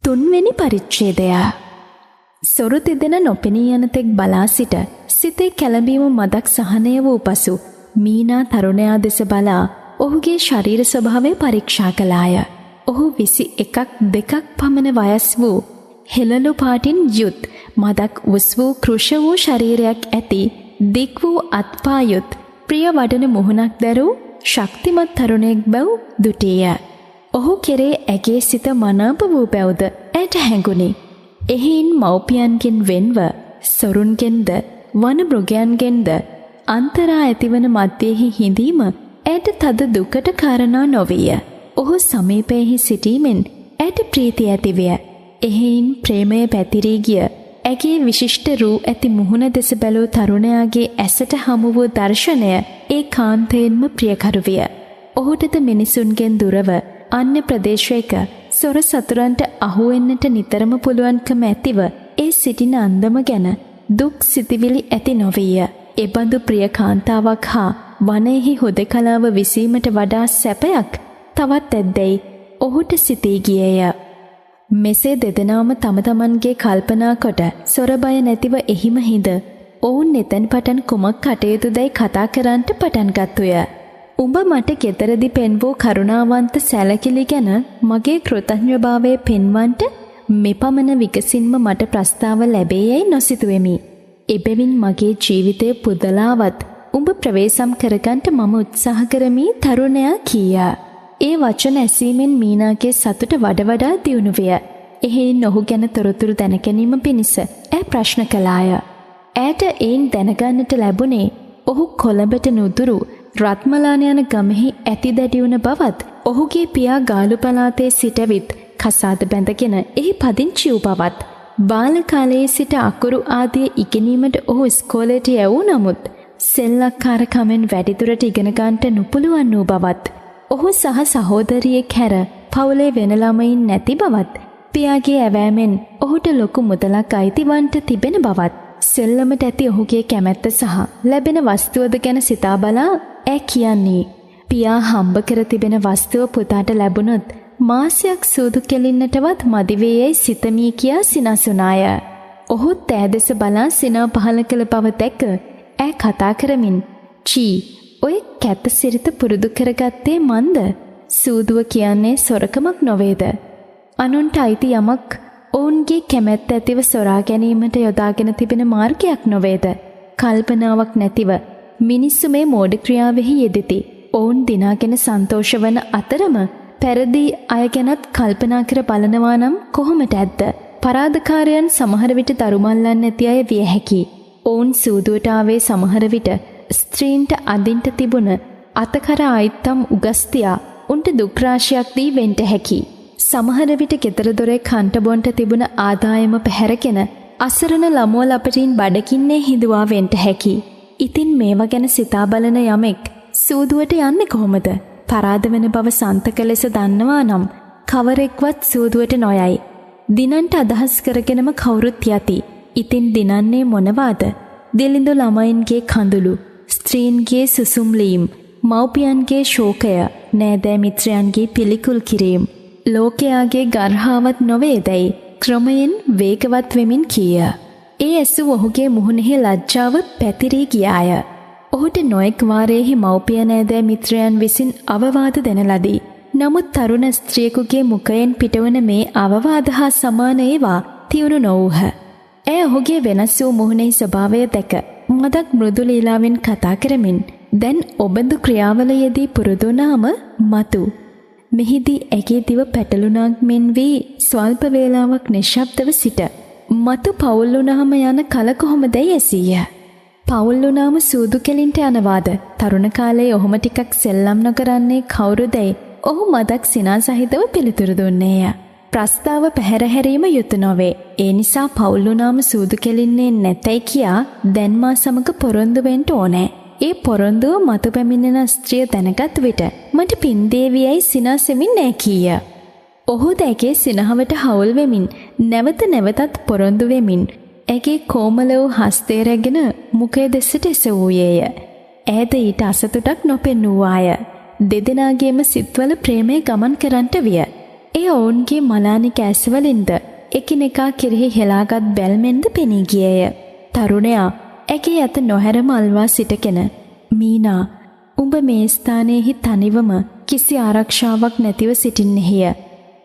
3වෙනි පරිච්ඡේදය. සොරු තිදෙන නොපෙනී යන තෙක් බලා සිට සිතේ කැළඹීම මදක් සහනය වූ පසු මීනා තරුණයා දෙස බලා ඔහුගේ ශරීර ස්වභාවය පරීක්ෂා කළාය. ඔහු 21-2 පමණ වයස් වූ හෙළලු පාටින් යුත් මදක් උස් වූ කෘෂ වූ ශරීරයක් ඇති දික් වූ අත්පායුත් ප්‍රිය වඩන මුහුණක් දැරූ ශක්තිමත් තරුණයෙක් බව දුටීය. ඔහු කෙරේ ඇගේ සිත මනාප වූ බැව්ද ඇයට හැඟුණි. එහෙයින් මව්පියන්ගෙන් වෙන්ව සොරුන්ගෙන්ද වන මෘගයන්ගෙන්ද අන්තරා ඇතිවන මධ්‍යයෙහි හිඳීම ඇයට තද දුකට කාරණා නොවිය. ඔහු සමීපයෙහි සිටීමෙන් ඇයට ප්‍රීතිය ඇතිවිය. එහෙයින් ප්‍රේමය පැතිරී ගිය ඇගේ විශිෂ්ට රූ ඇති මුහුණ දෙස බැලූ තරුණයාගේ ඇසට හමු වූ දර්ශනය ඒ කාන්තයෙන්ම ප්‍රියකරු විය. ඔහුටද මිනිසුන්ගෙන් දුරව අන්‍ය ප්‍රදේශයක සොර සතුරන්ට අහුවෙන්නට නිතරම පුළුවන්කම ඇතිව ඒ සිටින අන්දම ගැන දුක් සිතිවිලි ඇති නොවිය. එබඳු ප්‍රිය කාන්තාවක් හා වනයෙහි හුදකලාව විසීමට වඩා සැපයක් තවත් ඇද්දැයි ඔහුට සිතී ගියේය. මෙසේ දෙදෙනාම තම තමන්ගේ කල්පනා කොට සොරබය නැතිව එහිම හිඳ ඔවුන් එතැන් පටන් කුමක් කටයුතුදැයි කතා කරන්නට පටන් ගත්තුය. උඹ මට ගෙදරදි පෙන් වූ කරුණාවන්ත සැලකිලි ගැන මගේ කෘතඥභාවය පෙන්වන්නට මෙපමණ විකසින්ම මට ප්‍රස්තාව ලැබේයයි නොසිතුවෙමි. එබැවින් මගේ ජීවිතය පුදලාවත් උඹ ප්‍රවේශම් කරගන්නට මම උත්සාහ කරමි තරුණයා කීයා. ඒ වචන ඇසීමෙන් මීනාගේ සතුට වඩා දියුණු විය. එහෙයින් ඔහු ගැන තොරතුරු දැනගැනීම පිණිස ඇය ප්‍රශ්න කළාය. ඇයට එයින් දැනගන්නට ලැබුණේ ඔහු කොළඹට නුදුරු රත්මලාන යන ගමෙහි ඇති දැඩි වුණ බවත් ඔහුගේ පියා ගාලු පළාතේ සිටවිත් කසාද බැඳගෙන එහි පදිංචි වූ බවත් බාල කාලයේ සිට අකුරු ආදිය ඉගෙනීමට ඔහු ඉස්කෝලේට යවූ නමුත් සෙල්ලක්කාරකමෙන් වැඩිදුරට ඉගෙන ගන්නට නොපුළුවන් වූ බවත් ඔහු සහ සහෝදරියෙක් හැර පවුලේ වෙන ළමයින් නැති බවත් පියාගේ ඇවෑමෙන් ඔහුට ලොකු මුදලක් අයිතිවන්ට තිබෙන බවත් සෙල්ලමට ඇති ඔහුගේ කැමැත්ත සහ ලැබෙන වස්තුවද ගැන සිතා බලා ඈ කියන්නේ පියා හම්බ කර තිබෙන වස්තුව පුතාට ලැබුණොත් මාසයක් සූදු කෙලින්නටවත් මදිවේයයි සිතමී කියා සිනසුනාය. ඔහුත් ඈ දෙස බලා සිනා පහල කළ බව දැක ඈ කතා කරමින් චී ඔය කැත සිරිත පුරුදු කරගත්තේ මන්ද? සූදුව කියන්නේ සොරකමක් නොවේද? අනුන්ට අයිති යමක් ඔවුන්ගේ කැමැත්ත ඇතිව සොරා ගැනීමට යොදාගෙන තිබෙන මාර්ගයක් නොවේද? කල්පනාවක් නැතිව මිනිස්සු මේ මෝඩ ක්‍රියාවෙහි යෙදෙති. ඔවුන් දිනාගෙන සන්තෝෂ වන අතරම පෙරදී අය ගැනත් කල්පනා කර බලනවා නම් කොහොමද ඇද්ද? පරාදකාරයන් සමහර විට දරුමල්ලන් නැති අය විය හැකි. ඔවුන් සූදුවට ආවේ සමහර විට ස්ත්‍රීන්ට අඳින්ට තිබුණ අතකර ආයිත්තම් උගස්තියා උන්ට දුක් රාශියක් දී වෙන්ට හැකි. සමහර විට ගෙදර දොරේ කන්ට බොන්ට තිබුණ ආදායම පැහැරගෙන අසරණ ළමුව ලපටින් බඩකින්නේ හිඳුවා වෙන්ට හැකි. ඉතින් මේවා ගැන සිතා බලන යමෙක් සූදුවට යන්නේ කොහොමද? පරාද වෙන බව සන්තක ලෙස දන්නවා නම් කවරෙක්වත් සූදුවට නොයයි. දිනන්ට අදහස් කරගෙනම කවුරුත් යති. ඉතින් දිනන්නේ මොනවාද? දෙලිඳු ළමයින්ගේ කඳුළු, ස්ත්‍රීන්ගේ සුසුම්ලීම්, මව්පියන්ගේ ශෝකය, නෑදෑ මිත්‍රයන්ගේ පිළිකුල් කිරීම, ලෝකයාගේ ගර්හාවත් නොවේදැයි ක්‍රමයෙන් වේගවත් වෙමින් කීය. ඒ ඇසු ඔහුගේ මුහුණෙහි ලැජ්ජාව පැතිරී ගියාය. ඔහුට නොයෙක් වාරයෙහි මව්පිය නෑදෑ මිත්‍රයන් විසින් අවවාද දෙන ලදී. නමුත් තරුණ ස්ත්‍රියකුගේ මුඛයෙන් පිටවන මේ අවවාද හා සමාන ඒවා තියුණු නොවූහ. ඇය ඔහුගේ වෙනස් වූ මුහුණෙහි ස්වභාවය දැක මදක් මෘදු ලීලාවෙන් කතා කරමින් දැන් ඔබඳු ක්‍රියාවල යෙදී පුරුදු වුණාම මතු. මෙහිදී ඇගේ දිව පැටලුණක් මෙන් වී ස්වල්ප වේලාවක් නිශ්ශබ්දව සිට මතු පවුල් වුණාම යන කල කොහොමදයි ඇසීය. පවුල් වුණාම සූදු කෙලින්ට යනවාද? තරුණ කාලයේ ඔහොම ටිකක් සෙල්ලම් නොකරන්නේ කවුරුදයි? ඔහු මදක් සිනා සහිතව පිළිතුරු දුන්නේය. ප්‍රස්තාව පැහැර හැරීම යුතු නොවේ. ඒ නිසා පවුල් වුණාම සූදු කෙලින්නේ නැතයි කියා දැන් මා සමග පොරොන්දු වෙන්න ඕනේ. ඒ පොරොන්දුව මතු පැමිණෙන ස්ත්‍රිය දැනගත් විට මට පින්දේවියයි සිනාසෙමින් නෑ කීය. ඔහු දැගේ සිනහවට හවුල් වෙමින් නැවත නැවතත් පොරොන්දු වෙමින් ඇගේ කෝමල වූ හස්තය රැගෙන මුඛය දෙසට එසවූයේය. ඈද ඊට අසතුටක් නොපෙන්වූවාය. දෙදෙනාගේම සිත්වල ප්‍රේමය ගමන් කරන්නට විය. එය ඔවුන්ගේ මලානික ඇස්වලින්ද එකිනෙකා කෙරෙහි හෙලාගත් බැල්මෙන්ද පෙනී ගියේය. තරුණයා ඇගේ අත නොහැරම අල්වා සිටගෙන, "මීනා, උඹ මේ ස්ථානයේහි තනිවම කිසි ආරක්ෂාවක් නැතිව සිටින්නේය.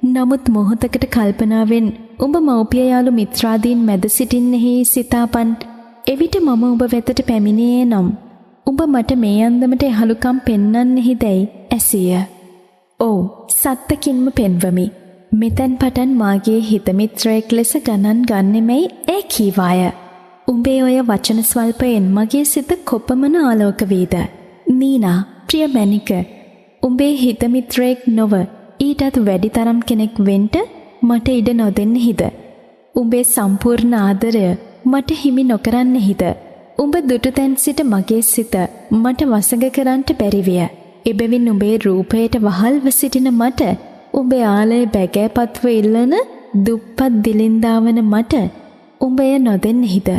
නමුත් මොහොතකට කල්පනාවෙන් උඹ මව්පිය යාළු මිත්‍රාදීන් මැද සිටින්නේහි සිතාපන්. එවිට මම ඔබ වෙතට පැමිණියේ නම් උඹ මට මේ අන්දමට යහළුකම් පෙන්වන්නේහිදැයි ඇසිය." "ඔව්, සත්තකින්ම පෙන්වමි. මෙතෙන් පටන් මාගේ හිතමිත්‍රයෙක් ලෙස ගණන් ගන්නෙමයි" ඒ කීවාය. "උඹේ ඔය වචන ස්වල්පයෙන් මගේ සිත කොපමණ ආලෝක වේද? මීනා, ප්‍රිය මැනික, උඹේ හිතමිත්‍රයෙක් නොව ඊටත් වැඩිතරම් කෙනෙක් වෙන්න මට ඉඩ නොදෙන්නේහිද? උඹේ සම්පූර්ණ ආදරය මට හිමි නොකරන්නේහිද? උඹ දුටුතැන් සිට මගේ සිත මට වසඟ කරන්නට බැරි විය. එබැවින් උඹේ රූපයට වහල්ව සිටින මට, උඹේ ආලය බැගෑපත්ව ඉල්ලන දුප්පත් දිලින්දාවන මට උඹය නොදෙන්නේහිද?"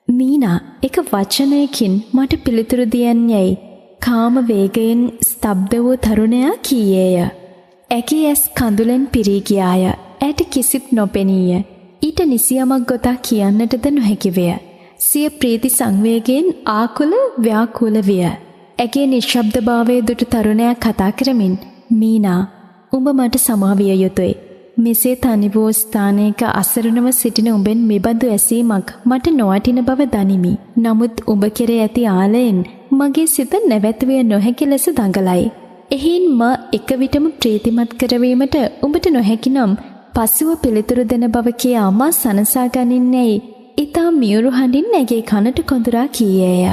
මීනා එක වචනයකින් මට පිළිතුරු දියන්නේයි කාම වේගයෙන් ස්තබ්ද වූ තරුණයා කීයේය. ඇගේ ඇස් කඳුලෙන් පිරී ගියාය. ඇයට කිසිත් නොපෙනීය. ඊට නිසියමක් ගොතා කියන්නටද නොහැකි විය. සිය ප්‍රීති සංවේගයෙන් ආකුල ව්‍යාකූල විය. ඇගේ නිශ්ශබ්දභාවයේ දුටු තරුණයා කතා කරමින්, "මීනා, උඹ මට සමාවිය යුතුයි. මෙසේ තනි වූ ස්ථානයක අසරණව සිටින උඹෙන් මෙබඳු ඇසීමක් මට නොවටින බව දනිමි. නමුත් උඹ කෙරේ ඇති ආලයෙන් මගේ සිත නැවැත්විය නොහැකි ලෙස දඟලයි. එහින් මා එක විටම ප්‍රීතිමත් කරවීමට උඹට නොහැකි නම් පසුව පිළිතුරු දෙන බව කියා මා සනසා ගනින්නේයි." ඉතා මියුරු හඬින් ඇගේ කනට කොඳුරා කීයේය.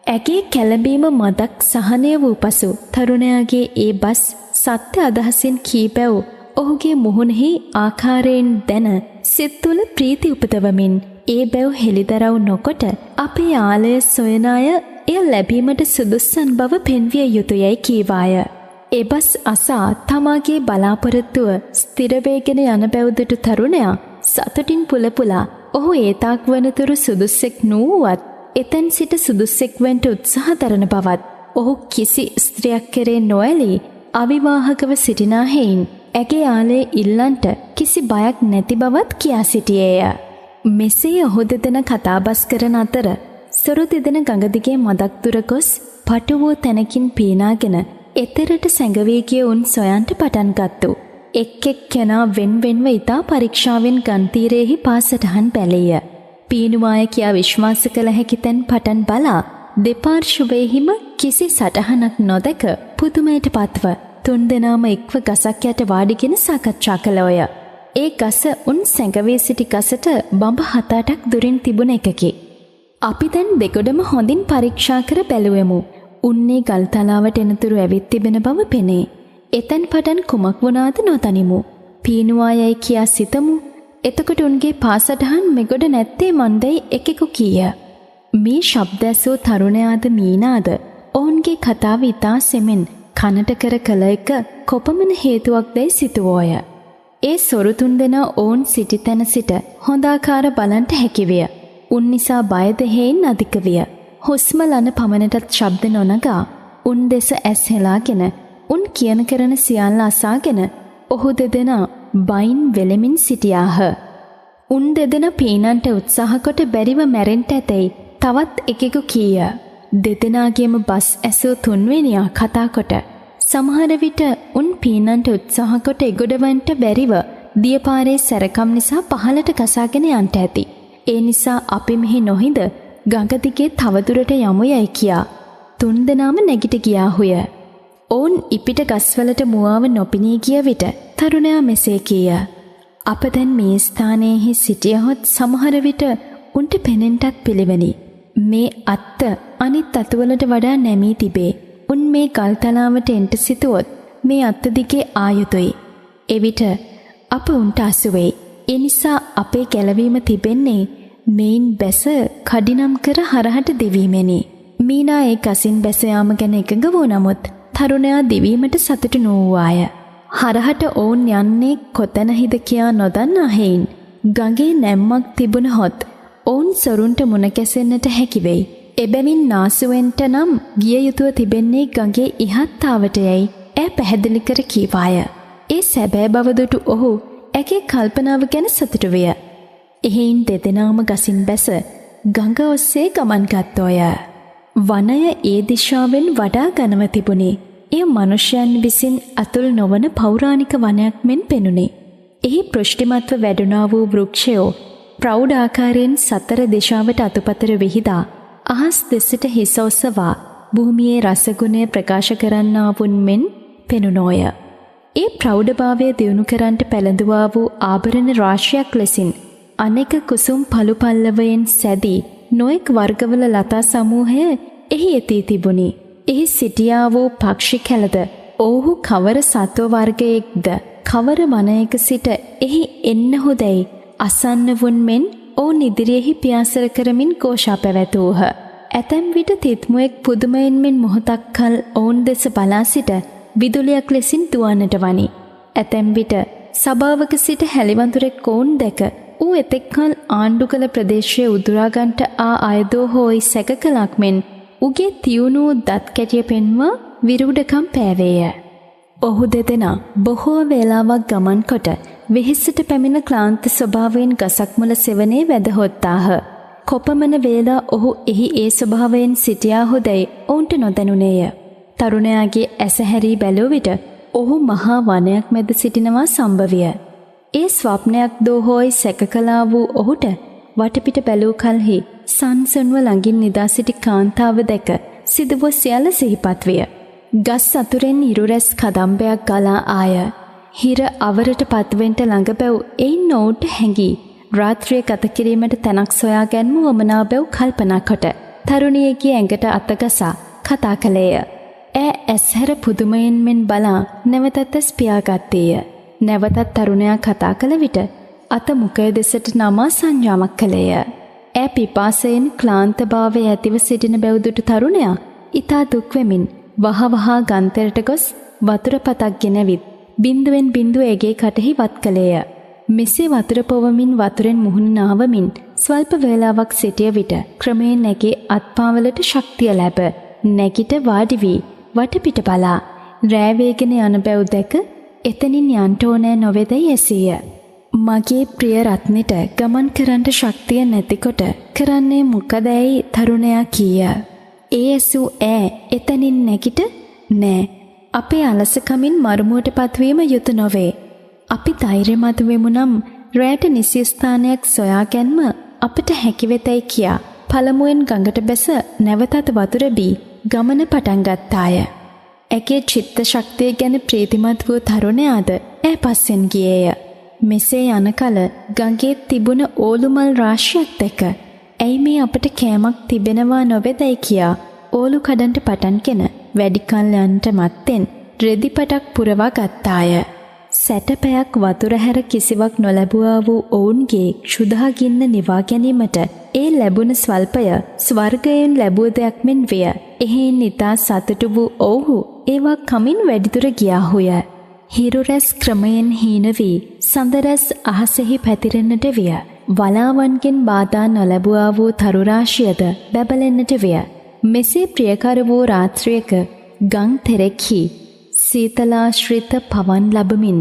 ඇගේ කැළඹීම මදක් සහනය වූ පසු තරුණයාගේ ඒ බස් සත්‍ය අදහසින් කී බැව් ඔහුගේ මුහුණෙහි ආකාරයෙන් දැන සිත් තුළ ප්‍රීති උපදවමින් ඒ බැව් හෙළිදරව් නොකොට අපේ ආලය සොයන අය එය ලැබීමට සුදුස්සන් බව පෙන්විය යුතුයයි කීවාය. ඒ බස් අසා තමාගේ බලාපොරොත්තුව ස්ථිර වේගෙන යන බැව් දුටු තරුණයා සතුටින් පුලපුලා ඔහු ඒතාක් වනතුරු සුදුස්සෙක් නුවුවත් එතැන් සිට සුදුස්සෙක් වෙන්ට උත්සාහ දරන බවත් ඔහු කිසි ස්ත්‍රියක් කෙරේ නොඇලී අවිවාහකව සිටිනා හේයින් ඇගේ ආලේ ඉල්ලන්ට කිසි බයක් නැති බවත් කියා සිටියේය. මෙසේ ඔහු දෙදෙනා කතාබස් කරන අතර සොරු දෙදෙන ගඟ දිගේ මදක් දුර ගොස් පටු වූ තැනකින් පීනාගෙන එතරට සැඟවී ගිය උන් සොයන්ට පටන් ගත්තු. එක් එක් කෙනා වෙන් වෙන්ව ඉතා පරීක්ෂාවෙන් ගන්තීරයෙහි පාසටහන් බැලීය. පීනුවාය කියා විශ්වාස කළ හැකි තැන් පටන් බලා දෙපාර්ශ්වයෙහිම කිසි සටහනක් නොදැක පුදුමයට පත්ව තුන් දෙනාම එක්ව ගසක් යට වාඩිගෙන සාකච්ඡා කළෝය. ඒ ගස උන් සැඟවී සිටි ගසට බඹ 7-8ක් දුරින් තිබුණ එකකි. "අපි දැන් දෙගොඩම හොඳින් පරීක්ෂා කර බැලුවෙමු. උන්නේ ගල් තලාවට එනතුරු ඇවිත් තිබෙන බව පෙනේ. එතෙන් පටන් කුමක් වුණාද නොදනිමු. පීනුවායයි කියා සිතමු. එතකොට උන්ගේ පාසටහන් මෙගොඩ නැත්තේ මන්දයි" එකෙකු කීය. මේ ශබ්ද ඇසූ තරුණයාද මීනාද ඔවුන්ගේ කතාව ඉතා සෙමෙන් කනට කර කළ එක කොපමණ හේතුවක්දැයි සිතුවෝය. ඒ සොරු තුන් දෙනා ඔවුන් සිටි තැන සිට හොඳාකාර බලන්ට හැකිවිය. උන් නිසා බයද හේයින් අධික විය. හුස්ම ලන පමණටත් ශබ්ද නොනගා උන් දෙස ඇස් හෙලාගෙන උන් කියන කරන සියල්ල අසාගෙන ඔහු දෙදෙනා බයින් වෙලෙමින් සිටියාහ. උන් දෙදෙනා පීනන්ට උත්සාහ කොට බැරිව මැරෙන්ට ඇතැයි තවත් එකෙකු කීය. දෙදෙනාගේම බස් ඇසූ තුන්වෙනියා කතා කොට සමහර විට උන් පීනන්ට උත්සාහ කොට එගොඩවන්ට බැරිව දියපාරේ සැරකම් නිසා පහළට ගසාගෙන යන්ට ඇති. ඒ නිසා අපි මෙහි නොහිඳ ගඟ දිගේ තවදුරට යමු යයි කියා තුන් දෙනාම නැගිට ගියාහුය. ඔවුන් ඉපිට ගස්වලට මුවාව නොපෙනී ගිය විට තරුණයා මෙසේ කීය. "අප දැන් මේ ස්ථානයේහි සිටියහොත් සමහර විට උන්ට පෙනෙන්නටත් පිළිවෙනි. මේ අත්ත අනිත් අතවලට වඩා නැමී තිබේ. උන් මේ ගල් තලාවට එන්ට සිතුවොත් මේ අත්ත දිගේ ආයුතුයි. එවිට අප උන්ට අසු වෙයි. ඒ නිසා අපේ ගැලවීම තිබෙන්නේ මේන් බැස කඩිනම් කර හරහට දිවීමෙනි." මීනා ඒ ගසින් බැස යාම ගැන එකඟ වූ නමුත් තරුණයා දිවීමට සතුටු නොවුවාය. හරහට ඔවුන් යන්නේ කොතැනහිද කියා නොදන්නා හේයින් ගඟේ නැම්මක් තිබුණහොත් ඔවුන් සොරුන්ට මුණ ගැසෙන්නට හැකි වෙයි. එබැවින් නාසුවෙන්ට නම් ගිය යුතුව තිබෙන්නේ ගඟේ ඉහත්තාවට යයි ඈ පැහැදිලි කර කීවාය. ඒ සැබෑ බව දුටු ඔහු ඇගේ කල්පනාව ගැන සතුටු විය. එහෙයින් දෙදෙනාම ගසින් බැස ගඟ ඔස්සේ ගමන් ගත්තෝය. වනය ඒ දිශාවෙන් වඩා ඝනව තිබුණි. එය මනුෂ්‍යයන් විසින් අතුල් නොවන පෞරාණික වනයක් මෙන් පෙනුනි. එහි පෘෂ්ටිමත්ව වැඩුණා වූ වෘක්ෂයෝ ප්‍රෞಢ ආකාරයෙන් සතර දිශාවට අතුපතර විහිදා අහස් දෙසට හිස ඔසවා භූමියේ රසගුණය ප්‍රකාශ කරන්නා වුන් මෙන් පෙනුනෝය. ඒ ප්‍රෞಢභාවය දියුණු කරන්නට පැළඳුවා වූ ආභරණ රාශියක් ලෙසින් අනෙක කුසුම් පළු පල්ලවයෙන් සැදී නොයෙක් වර්ගවල ලතා සමූහය එහි එතී තිබුණි. එහි සිටියා වූ පක්ෂි කැලද ඔවුහු කවර සත්ව වර්ගයෙක්ද කවර වනයක සිට එහි එන්නහුදැයි අසන්න වුන් මෙන් ඔවුන් ඉදිරියෙහි පියාසර කරමින් ഘോഷා පැවැතූහ. ඇතැම් විට තිත්මුවෙක් පුදුමයෙන් මෙන් මොහොතක් කල් ඔවුන් දෙස බලා සිට විදුලියක් ලෙසින් දුවන්නට වනි. ඇතැම් විට සභාවක සිට හැලිවඳුරෙක් ඔවුන් දැක ඌ එතෙක්කල් ආණ්ඩු කළ ප්‍රදේශයේ උදුරාගන්ට අයදෝ හෝයි සැක කළක් මෙන් උගේ තියුණු දත් කැටිය පෙන්වා විරුඩකම් පෑවේය. ඔහු දෙදෙනා බොහෝ වේලාවක් ගමන් කොට වෙහෙසට පැමිණ ක්ලාන්ත ස්වභාවයෙන් ගසක් මුල සෙවනේ වැදහොත්තාහ. කොපමණ වේලා ඔහු එහි ඒ ස්වභාවයෙන් සිටියාහුදැයි ඔවුන්ට නොදැනුනේය. තරුණයාගේ ඇස හැරී බැලූ විට ඔහු මහා වනයක් මැද සිටිනවා සම්භවිය. ඒ ස්වප්නයක් දෝ හෝයි සැක කළා වූ ඔහුට වටපිට බැලූ කලෙහි සංසන්ව ළඟින් නිදා සිටි කාන්තාව දැක සිදුව සියල්ල සිහිපත් විය. ගස් අතුරෙන් ඉරුරැස් කදම්බයක් ගලා ආය. හිර අවරට පත්වෙන්ට ළඟ බැව් එයින් ඔවුන්ට හැඟී රාත්‍රිය ගත කිරීමට තැනක් සොයා ගැන්ම වමනා බැව් කල්පනා කොට තරුණියගේ ඇඟට අතගසා කතා කළේය. ඈ ඇස්හැර පුදුමයෙන් මෙන් බලා නැවතත් ඇස් පියාගත්තේය. නැවතත් තරුණයා කතා කළ විට අත මුඛය දෙසට නමා සංයාමක් කළේය. ඈ පිපාසයෙන් ක්ලාන්තභාවය ඇතිව සිටින බැව් දුටු තරුණයා ඊතා දුක් වෙමින් වහවහා ගන්තරට ගොස් වතුර පතක් ගෙනවිත් බිඳුවෙන් බිඳුව එගේ කටෙහි වත් කළේය. මෙසේ වතුර පොවමින් වතුරෙන් මුහුණ නාවමින් ස්වල්ප වේලාවක් සිටිය විට ක්‍රමයෙන් නැගේ අත්පාවලට ශක්තිය ලැබ නැගිට වාඩි වී වටපිට බලා රෑ වේගෙන යන බැව් දැක එතනින් යන්ට ඕනෑ නොවේදයි ඇසීය. මගේ ප්‍රිය රත්නෙට ගමන් කරන්න ශක්තිය නැතිකොට කරන්නේ මොකදැයි තරුණයා කීය. ඒ ඇසූ ඈ එතනින් නැගිට නෑ. අපේ අලසකමින් මරුමුවට පත්වීම යුතු නොවේ. අපි ධෛර්යමත් වෙමු නම් රැට නිසි ස්ථානයක් සොයා ගැන්ම අපට හැකිවෙතයි කියා පළමුවෙන් ගඟට බැස නැවතත් වතුර බී ගමන පටන් ගත්තාය. ඇගේ චිත්ත ශක්තිය ගැන ප්‍රීතිමත් වූ තරුණයාද ඈ පස්සෙන් ගියේය. මෙසේ යන කල ගඟේ තිබුණ ඕලුමල් රාශියක් දැක ඇයි මේ අපට කෑමක් තිබෙනවා නොවේදයි කියා ඕලු කඩන්ට පටන්ගෙන වැඩි කල් යන්නට මත්තෙන් රෙදිපටක් පුරවා ගත්තාය. සැටපැයක් වතුර හැර කිසිවක් නොලැබුවා වූ ඔවුන්ගේ ක්ෂුධා ගින්න නිවා ගැනීමට ඒ ලැබුණ ස්වල්පය ස්වර්ගයෙන් ලැබුව දෙයක් මෙන් විය. එහෙයින් ඉතා සතුටු වූ ඔවුහු ඒවා කමින් වැඩිදුර ගියාහුය. හිරුරැස් ක්‍රමයෙන් හීන වී සඳරැස් අහසෙහි පැතිරෙන්නට විය. වලාවන්ගෙන් බාධා නොලැබුවා වූ තරු රාශියද බැබලෙන්නට විය. මෙසේ ප්‍රියකර වූ රාත්‍රියක ගං තෙරෙක්හි සීතලාශ්‍රිත පවන් ලබමින්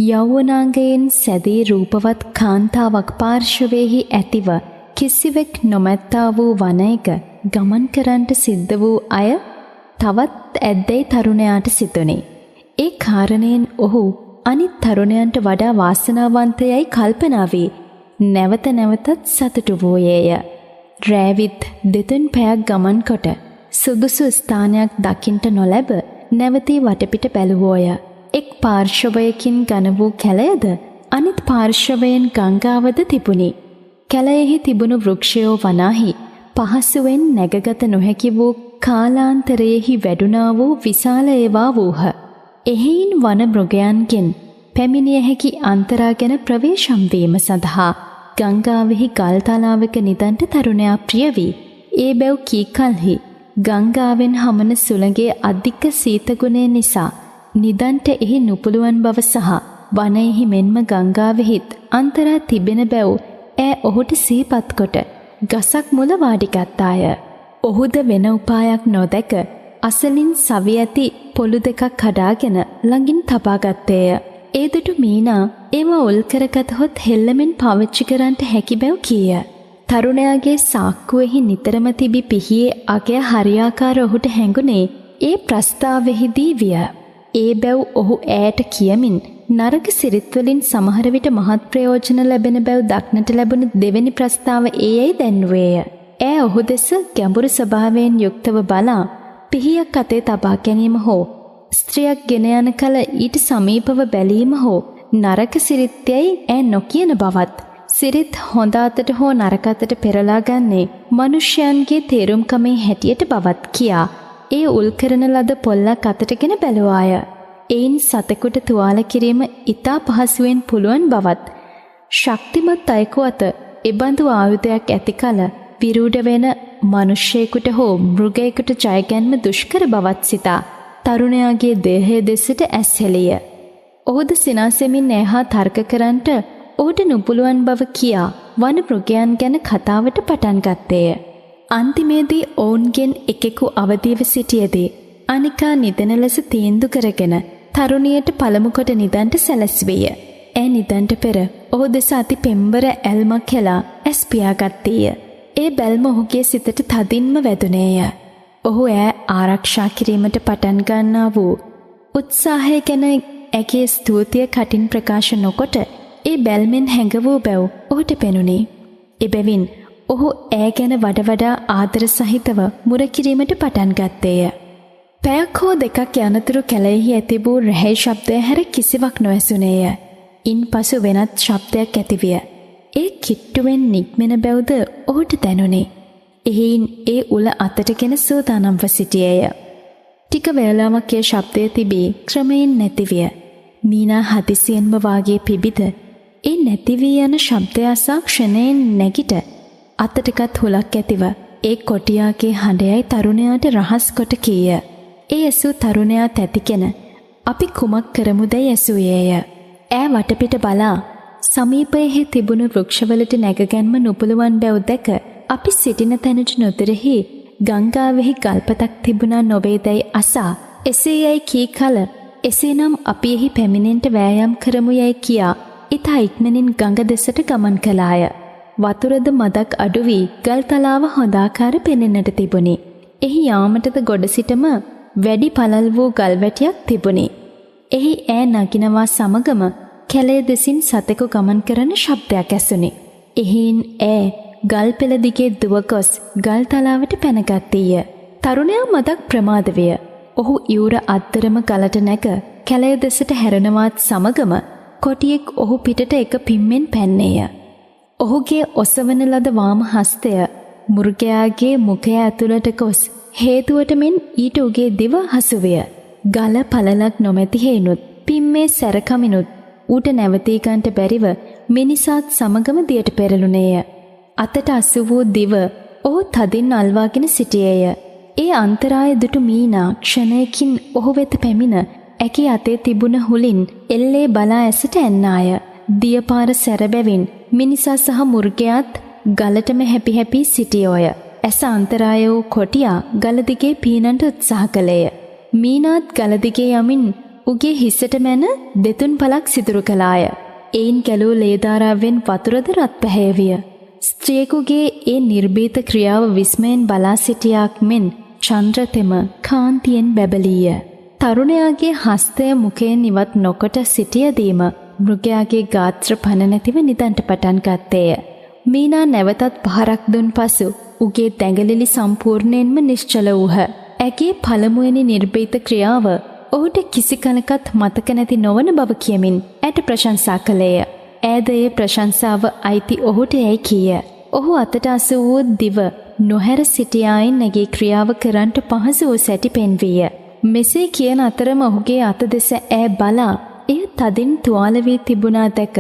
යෞවනාංගයෙන් සැදී රූපවත් කාන්තාවක් පාර්ශවයේහි ඇතිව කිසිවෙක් නොමැත්තා වූ වනයක ගමන් කරන්නට සිද්ධ වූ අය තවත් ඇද්දැයි තරුණයාට සිතුනි. ඒ කාරණයෙන් ඔහු අනිත් තරුණයන්ට වඩා වාසනාවන්තයයි කල්පනා වී නැවත නැවතත් සතුටු වූයේය. රෑවිත් දෙතුන් පැයක් ගමන් කොට සුදුසු ස්ථානයක් දකින්ට නොලැබ නැවතී වටපිට බැලුවෝය. එක් පාර්ශවයකින් ඝන වූ කැලයද අනිත් පාර්ශවයෙන් ගංගාවද තිබුණි. කැලයෙහි තිබුණු වෘක්ෂයෝ වනාහි පහසුවෙන් නැගගත නොහැකි වූ කාලාන්තරයෙහි වැඩුණා වූ විශාල ඒවා වූහ. එහෙයින් වන මෘගයන්ගෙන් පැමිණිය හැකි අන්තරා ගැන ප්‍රවේශම් වීම සඳහා ගංගාවෙහි ගල් තලාවක නිදන්ට තරුණයා ප්‍රිය වී ඒ බැව් කීකල්හි ගංගාවෙන් හමන සුළඟේ අධික සීතගුණය නිසා නිදන්ට එහි නුපුළුවන් බව සහ වනයෙහි මෙන්ම ගංගාවෙහිත් අන්තරා තිබෙන බැව් ඈ ඔහුට සිහිපත් කොට ගසක් මුල වාඩිගත්තාය. ඔහුද වෙන උපායක් නොදැක අසලින් සවි ඇති පොළු දෙකක් කඩාගෙන ළඟින් තබා ගත්තේය. ඒ දුටු මීනා ඒව උල් කරගතහොත් හෙල්ලමින් පාවිච්චි කරන්නට හැකි බැව් කීය. තරුණයාගේ සාක්කුවෙහි නිතරම තිබි පිහියේ අගය හරියාකාර ඔහුට හැඟුණේ ඒ ප්‍රස්තාවෙහිදී විය. ඒ බැව් ඔහු ඈට කියමින් නරක සිරිත්වලින් සමහර විට මහත් ප්‍රයෝජන ලැබෙන බැව් දක්නට ලැබුණු දෙවෙනි ප්‍රස්තාව ඒයයි දැන්වේය. ඈ ඔහු දෙස ගැඹුරු ස්වභාවයෙන් යුක්තව බලා පිහියක් අතේ තබා ගැනීම හෝ ස්ත්‍රියක් ගෙන යන කල ඊට සමීපව බැලීම හෝ නරක සිරිත්යයි ඈ නොකියන බවත් සිරිත් හොඳ අතට හෝ නරක අතට පෙරලා ගන්නේ මනුෂ්‍යයන්ගේ තේරුම්කමේ හැටියට බවත් කියා ඒ උල් කරන ලද පොල්ලක් අතටගෙන බැලුවාය. එයින් සතෙකුට තුවාල කිරීම ඉතා පහසුවෙන් පුළුවන් බවත් ශක්තිමත් අයෙකු අත එබඳු ආයුධයක් ඇති කල විරූඪ වෙන මනුෂ්‍යයෙකුට හෝ මෘගයෙකුට ජයගැන්ම දුෂ්කර බවත් සිතා තරුණයාගේ දේහය දෙසට ඇස් හෙළිය. ඔහුද සිනාසෙමින් එහා තර්ක කරන්නට ඔහුට නුපුළුවන් බව කියා වන මෘගයන් ගැන කතාවට පටන් ගත්තේය. අන්තිමේදී ඔවුන්ගෙන් එකෙකු අවදීව සිටියේදී අනිකා නිදන ලෙස තීන්දුව කරගෙන තරුණියට පළමු කොට නිදන්ට සැලැස්විය. ඒ නිදන්ට පෙර ඔහු දෙස අති පෙම්බර ඇල්මක් හෙලා ඇස් පියාගත්තේය. ඒ බැල්ම ඔහුගේ සිතට තදින්ම වැදුනේය. ඔහු ඈ ආරක්ෂා කිරීමට පටන් ගන්නා වූ උත්සාහය ගැන ඇගේ ස්තුතිය කටින් ප්‍රකාශ නොකොට ඒ බැල්මෙන් හැඟවූ බැව් ඔහුට පෙනුනේ. එබැවින් ඔහු ඈ ගැන වඩා ආදර සහිතව මුර කිරීමට පටන් ගත්තේය. පැයක් හෝ දෙකක් යනතුරු කැලෙහි ඇති වූ රැහේ ශබ්දය හැර කිසිවක් නොඇසුනේය. ඉන්පසු වෙනත් ශබ්දයක් ඇතිවිය. ඒ කිට්ටුවෙන් නික්මෙන බැව්ද ඔහුට දැනුනේ. එහින් ඒ උල අතටගෙන සූදානම්ව සිටියේය. ටික වේලාවක් ඒ ශබ්දය තිබී ක්‍රමයෙන් නැතිවිය. මීනා හදිසියෙන්ම වාගේ පිබිද ඒ නැති වී යන ශබ්දය අසා ක්ෂණයෙන් නැගිට අතටගත් හුලක් ඇතිව ඒ කොටියාගේ හඬයයි තරුණයාට රහස් කොට කීය. ඒ ඇසූ තරුණයා තැතිගෙන අපි කුමක් කරමුදැයි ඇසුයේය. ඈ වටපිට බලා සමීපයෙහි තිබුණු වෘක්ෂවලට නැගගැන්ම නුපුළුවන් බැව් දැක අපි සිටින තැනට නොදෙරෙහි ගංගාවෙහි ගල්පතක් තිබුණා නොවේදැයි අසා එසේ යයි කී කල එසේනම් අපි එහි පැමිණෙන්ට වෑයම් කරමු යයි කියා ඉතා ඉක්මනින් ගඟ දෙසට ගමන් කළාය. වතුරද මදක් අඩු වී ගල්තලාව හොඳාකාර පෙනෙන්නට තිබුණි. එහි යාමටද ගොඩ සිටම වැඩි පළල් වූ ගල්වැටියක් තිබුණි. එහි ඈ නගිනවා සමගම කැලේ දෙසින් සතෙකු ගමන් කරන ශබ්දයක් ඇසුණි. එහින් ඈ ගල් පෙළ දිගේ දුව ගොස් ගල්තලාවට පැනගත්තීය. තරුණයා මදක් ප්‍රමාද විය. ඔහු ඉවුර අත්තරම ගලට නැග කැලේ දෙසට හැරෙනවත් සමගම කොටියෙක් ඔහු පිටට එක පිම්මෙන් පැන්නේය. ඔහුගේ ඔසවන ලද වාම හස්තය මුර්ගයාගේ මුඛය ඇතුළට ගොස් හේතුවට මෙන් ඊට උගේ දිව හසුවිය. ගල පළලක් නොමැති හේනුත් පිම්මේ සැරකමිනුත් ඌට නැවතී ගන්නට බැරිව මිනිසාත් සමගම දියට පෙරළුණේය. අතට අසු වූ දිව ඔහු තදින් අල්වාගෙන සිටියේය. ඒ අන්තරාය දුටු මීනා ක්ෂණයකින් ඔහු වෙත පැමිණ ඇගේ අතේ තිබුණ හුලින් එල්ලේ බලා ඇසට ඇන්නාය. දියපාර සැරබැවින් මිනිසා සහ මුර්ගයාත් ගලටම හැපි හැපි සිටියෝය. ඇස අන්තරාය වූ කොටියා ගල දිගේ පීනන්ට උත්සාහ කළේය. මීනාත් ගල දිගේ යමින් උගේ හිසට මැන දෙතුන් පලක් සිදුරු කළාය. එයින් කැලූ ලේධාරාවෙන් වතුරද රත් පැහැයවිය. ස්ත්‍රියකුගේ ඒ නිර්භීත ක්‍රියාව විස්මයෙන් බලා සිටියාක් මෙන් චන්ද්‍රතෙම කාන්තියෙන් බැබලීය. තරුණයාගේ හස්තය මුඛයෙන් ඉවත් නොකොට සිටියදීම මෘගයාගේ ගාත්‍ර පණ නැතිව නිදන්ට පටන් ගත්තේය. මීනා නැවතත් පහරක් දුන් පසු උගේ දැඟලිලි සම්පූර්ණයෙන්ම නිශ්චල වූහ. ඇගේ පළමුවෙනි නිර්භීත ක්‍රියාව ඔහුට කිසි කලකත් මතක නැති නොවන බව කියමින් ඇයට ප්‍රශංසා කළේය. ඈද ඒ ප්‍රශංසාව අයිති ඔහුට යැයි කීය. ඔහු අතට අසු වූ දිව නොහැර සිටියායින් නැගේ ක්‍රියාව කරන්නට පහසු වූ සැටි පෙන්වීය. මෙසේ කියන අතරම ඔහුගේ අත දෙස ඈ බලා එය තදින් තුවාල වී තිබුණා දැක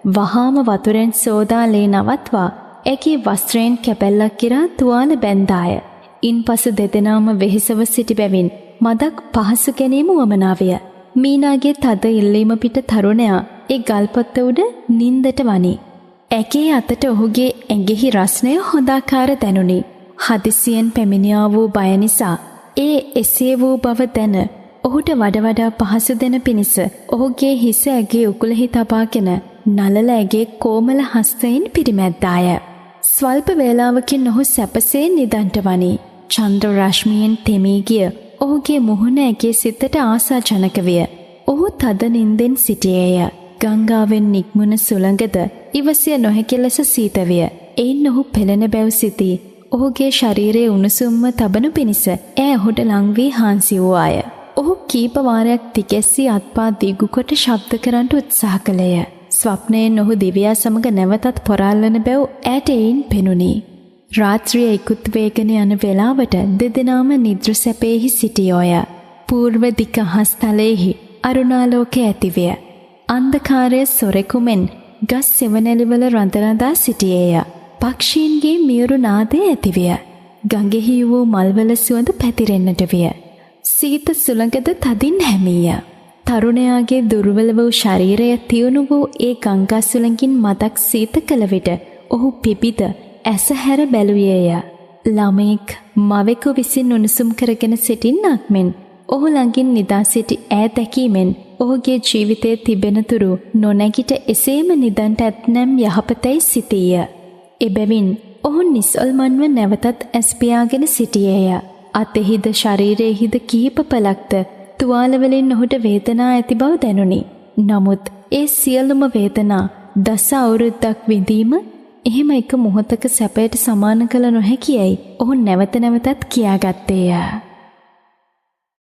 වහාම වතුරෙන් සෝදා ලේ නවත්වා ඇගේ වස්ත්‍රයෙන් කැපැල්ලක් කිරා තුවාල බැන්දාය. ඉන්පසු දෙදෙනාම වෙහෙසව සිටි බැවින් මදක් පහසු ගැනීම වමනා විය. මීනාගේ තද ඉල්ලීම පිට තරුණයා ඒ ගල්පොත්ත උඩ නින්දට වනි. ඇගේ අතට ඔහුගේ ඇඟෙහි රස්නය හොඳාකාර දැනුනි. හදිසියෙන් පැමිණියා වූ බය නිසා ඒ එසේ වූ බව දැන ඔහුට වඩා පහසු දෙන පිණිස ඔහුගේ හිස ඇගේ උකුලෙහි තබාගෙන නලල ඇගේ කෝමල හස්තයෙන් පිරිමැද්දාය. ස්වල්ප වේලාවකින් ඔහු සැපසේ නිදන්ට වනි. චන්ද්‍ර රශ්මියෙන් තෙමී ගිය ඔහුගේ මුහුණ ඇගේ සිතට ආසාජනක විය. ඔහු තද නින්දෙන් සිටියේය. ගංගාවෙන් නික්මුණ සුළඟද ඉවසිය නොහැකි ලෙස සීත විය. එයින් ඔහු පෙළෙන බැව් සිටී. ඔහුගේ ශරීරයේ උණුසුම්ම තබනු පිණිස ඈ ඔහුට ලං වී හාන්සි වූවාය. ඔහු කීප වාරයක් තිකැස්සී අත්පා දිගුකොට ශබ්ද කරන්නට උත්සාහ කළේය. ස්වප්නයෙන් ඔහු දිව්‍යා සමග නැවතත් පොරාලන බැව් ඈට එයින් පෙනුනි. රාත්‍රිය ඉක්ුත් වේගන යන වෙලාවට දෙදෙනාම නිද්‍ර සැපෙහි සිටියෝය. පූර්ව දික අහස්තලයේහි අරුණාලෝකය ඇතිවිය. අන්ධකාරයේ සොරෙකුමෙන් ගස් සෙවණැලිවල රඳ රඳා සිටියේය. පක්ෂීන්ගේ මියුරු නාදය ඇතිවිය. ගඟෙහි වූ මල්වල සුවඳ පැතිරෙන්නට විය. සීත සුළඟද තදින් හැමීය. තරුණයාගේ දුර්වල වූ ශරීරය තියුණු වූ ඒ ගංගා සුළඟින් මතක් සීත කළ විට ඔහු පිබිද ඇස හැර බැලුවේය. ළමෙක් මවෙකු විසින් උණුසුම් කරගෙන සිටින්නක් මෙන් ඔහු ළඟින් නිදා සිටි ඈ දැකීමෙන් ඔහුගේ ජීවිතයේ තිබෙනතුරු නොනැගිට එසේම නිදන්ට ඇත්නම් යහපතයි සිතීය. එබැවින් ඔහු නිසල්මන්ව නැවතත් ඇස් පියාගෙන සිටියේය. අතෙහිද ශරීරයේහිද කිහිප පළක්ද තුවාලවලින් ඔහුට වේදනා ඇති බව දැනුනි. නමුත් ඒ සියලුම වේදනා දස අවුරුද්දක් විඳීම එහෙම එක මොහොතක සැපයට සමාන කළ නොහැකියයි ඔහු නැවත නැවතත් කියාගත්තේය.